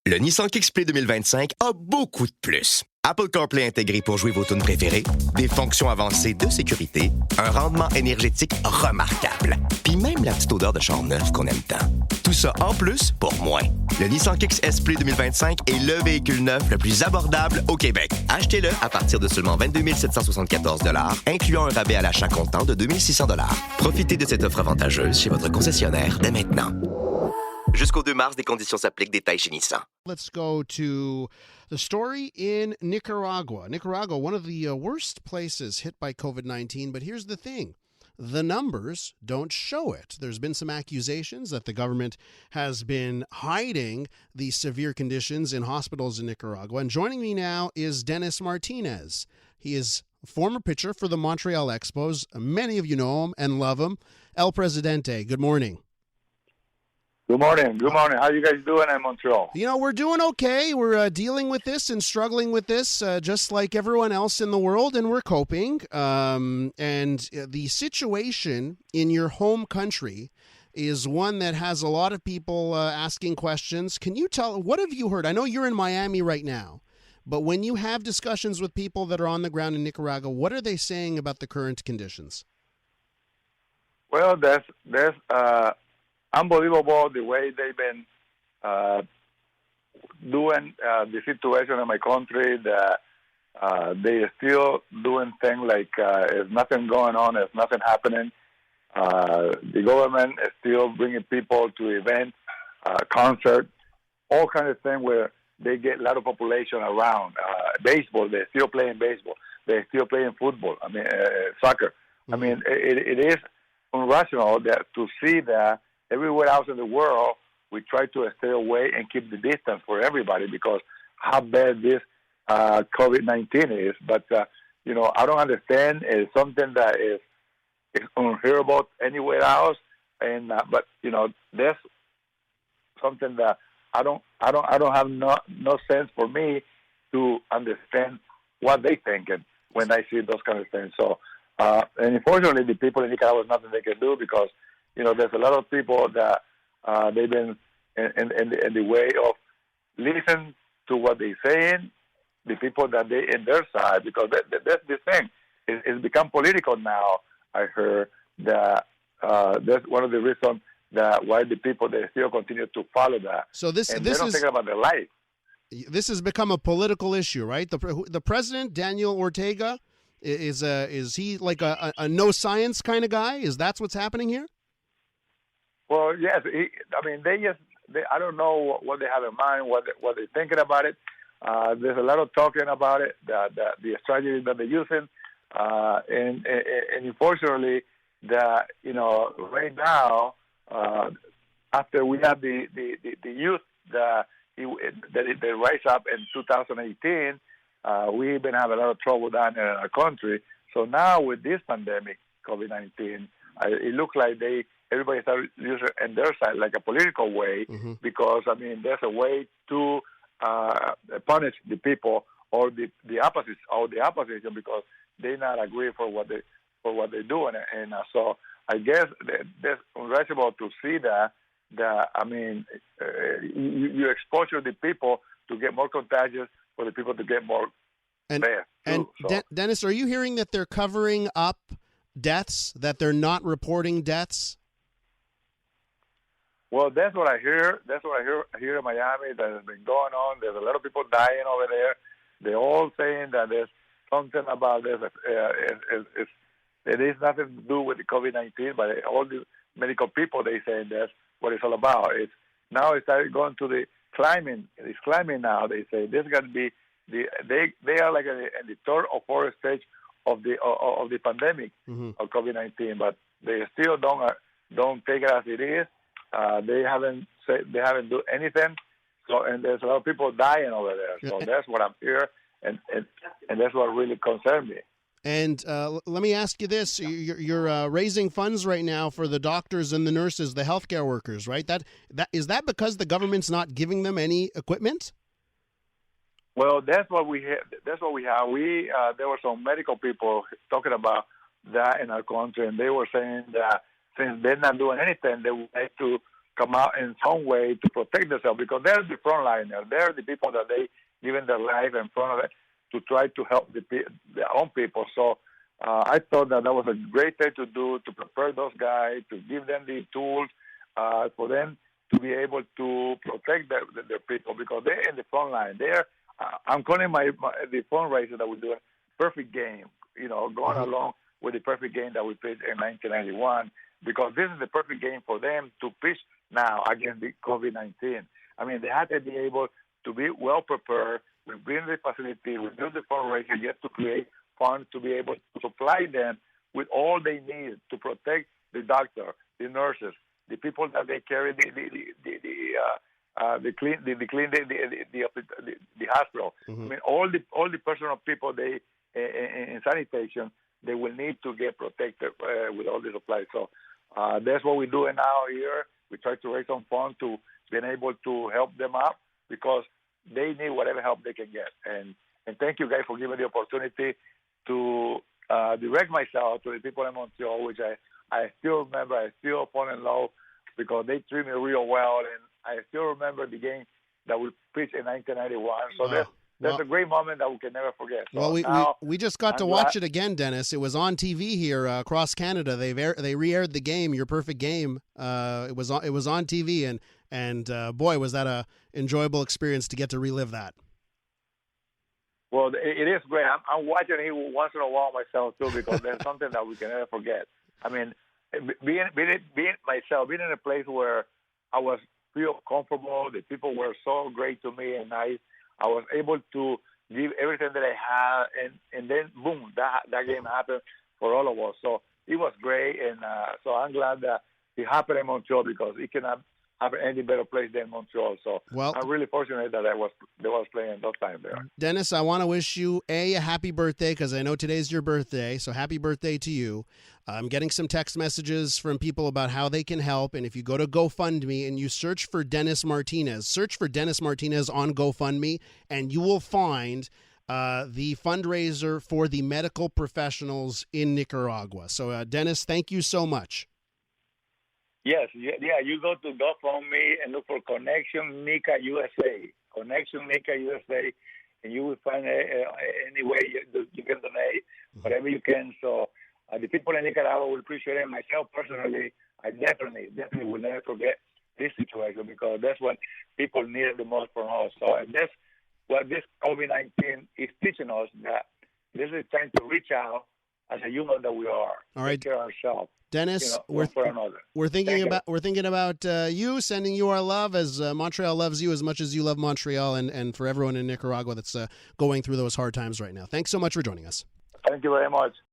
Le Nissan Kick-Split 2025 a beaucoup de plus. Apple CarPlay intégré pour jouer vos tunes préférées, des fonctions avancées de sécurité, un rendement énergétique remarquable, puis même la petite odeur de char neuf qu'on aime tant. Tout ça en plus pour moins. Le Nissan Kick-Split 2025 est le véhicule neuf le plus abordable au Québec. Achetez-le à partir de seulement 22 774 $, incluant un rabais à l'achat comptant de 2 600 $. Profitez de cette offre avantageuse chez votre concessionnaire dès maintenant. Jusqu'au 2 mars, des conditions s'appliquent. Détails chez Nissan. Let's go to the story in Nicaragua. Nicaragua, one of the worst places hit by COVID-19, but here's the thing. The numbers don't show it. There's been some accusations that the government has been hiding the severe conditions in hospitals in Nicaragua. And joining me now is Dennis Martinez. He is a former pitcher for the Montreal Expos. Many of you know him and love him. El Presidente, good morning. Good morning. Good morning. How you guys doing in Montreal? You know, we're doing okay. We're dealing with this and struggling with this just like everyone else in the world, and we're coping. And the situation in your home country is one that has a lot of people asking questions. Can you tell, what have you heard? I know you're in Miami right now, but when you have discussions with people that are on the ground in Nicaragua, what are they saying about the current conditions? Well, that's unbelievable the way they've been doing the situation in my country. That they are still doing things like there's nothing going on, there's nothing happening. The government is still bringing people to events, concerts, all kinds of things where they get a lot of population around. Baseball, they're still playing baseball. They're still playing football. I mean, soccer. Mm-hmm. I mean, it is irrational that to see that everywhere else in the world, we try to stay away and keep the distance for everybody because how bad this COVID-19 is. But, I don't understand. It's something that is unheard anywhere else. And but there's something that I don't have no sense for me to understand what they thinking when I see those kind of things. So, and unfortunately, the people in Nicaragua, there's nothing they can do because there's a lot of people that they've been in the way of listening to what they're saying, the people that they in their side, because that's the thing. It's become political now. I heard that that's one of the reasons that why the people they still continue to follow that. So they don't think about their life. This has become a political issue, right? The president, Daniel Ortega, is he like a no science kind of guy? Is that what's happening here? Well, yes. I don't know what they have in mind, what they're thinking about it. There's a lot of talking about it, the strategy that they're using, and unfortunately, right now, after we have the youth that they rise up in 2018, we've been having a lot of trouble down here in our country. So now with this pandemic, COVID-19, it looks like everybody started using on their side like a political way, mm-hmm. because there's a way to punish the people or the opposition because they not agree for what they're doing, and so I guess that's unreasonable to see that you expose the people to get more contagious for the people to get more bad. And Dennis, are you hearing that they're covering up deaths, that they're not reporting deaths? Well, that's what I hear. That's what I hear here in Miami that has been going on. There's a lot of people dying over there. They're all saying that there's something about this. It is nothing to do with the COVID-19, but all the medical people, they say that's what it's all about. Now it started going to the climbing. It's climbing now. They say this is going to be they are like in the third or fourth stage of the pandemic, mm-hmm. of COVID-19, but they still don't take it as it is. They haven't do anything. So, and there's a lot of people dying over there. So that's what I'm here, and that's what really concerns me. And let me ask you this: you're raising funds right now for the doctors and the nurses, the healthcare workers, right? Is that because the government's not giving them any equipment? Well, that's what we have. There were some medical people talking about that in our country, and they were saying that since they're not doing anything, they would like to come out in some way to protect themselves, because they're the frontliners. They're the people that they given their life in front of it to try to help their own people. So I thought that was a great thing to do, to prepare those guys, to give them the tools for them to be able to protect their people, because they're in the front line. I'm calling the fundraiser that we're doing perfect game, going along with the perfect game that we played in 1991, because this is the perfect game for them to pitch now against the COVID-19. I mean, they had to be able to be well prepared. We bring the facility, we do the fundraiser just to create funds to be able to supply them with all they need to protect the doctor, the nurses, the people that they carry the hospital. I mean, all the personal people they in sanitation, they will need to get protected with all the supplies. So that's what we're doing now here. We try to raise some funds to be able to help them out, because they need whatever help they can get. And thank you guys for giving the opportunity to direct myself to the people in Montreal, which I still remember. I still fall in love because they treat me real well, and I still remember the game that we pitched in 1991. So that's a great moment that we can never forget. So we just got to watch it again, Dennis. It was on TV here across Canada. They re-aired the game, Your Perfect Game. It was on TV, and boy, was that a enjoyable experience to get to relive that. Well, it is great. I'm watching it once in a while myself too, because there's something that we can never forget. I mean, being in a place where I was feel comfortable, the people were so great to me and nice. I was able to give everything that I had, and then boom, that game happened for all of us. So it was great, and so I'm glad that it happened in Montreal, because it cannot happen any better place than Montreal. So I'm really fortunate that I was playing those times there. Dennis, I want to wish you a happy birthday, because I know today's your birthday. So happy birthday to you. I'm getting some text messages from people about how they can help. And if you go to GoFundMe and you search for Dennis Martinez on GoFundMe, and you will find the fundraiser for the medical professionals in Nicaragua. So Dennis, thank you so much. Yes, yeah. You go to GoFundMe and look for Connection Nica USA. Connection Nica USA, and you will find any way you can donate, whatever you can. So the people in Nicaragua will appreciate it. Myself personally, I definitely will never forget this situation, because that's what people need the most from us. So that's what this COVID-19 is teaching us, that this is time to reach out as a human that we are. All right, take care of ourselves. Dennis, one for another. We're thinking about you, sending you our love, as Montreal loves you as much as you love Montreal, and for everyone in Nicaragua that's going through those hard times right now. Thanks so much for joining us. Thank you very much.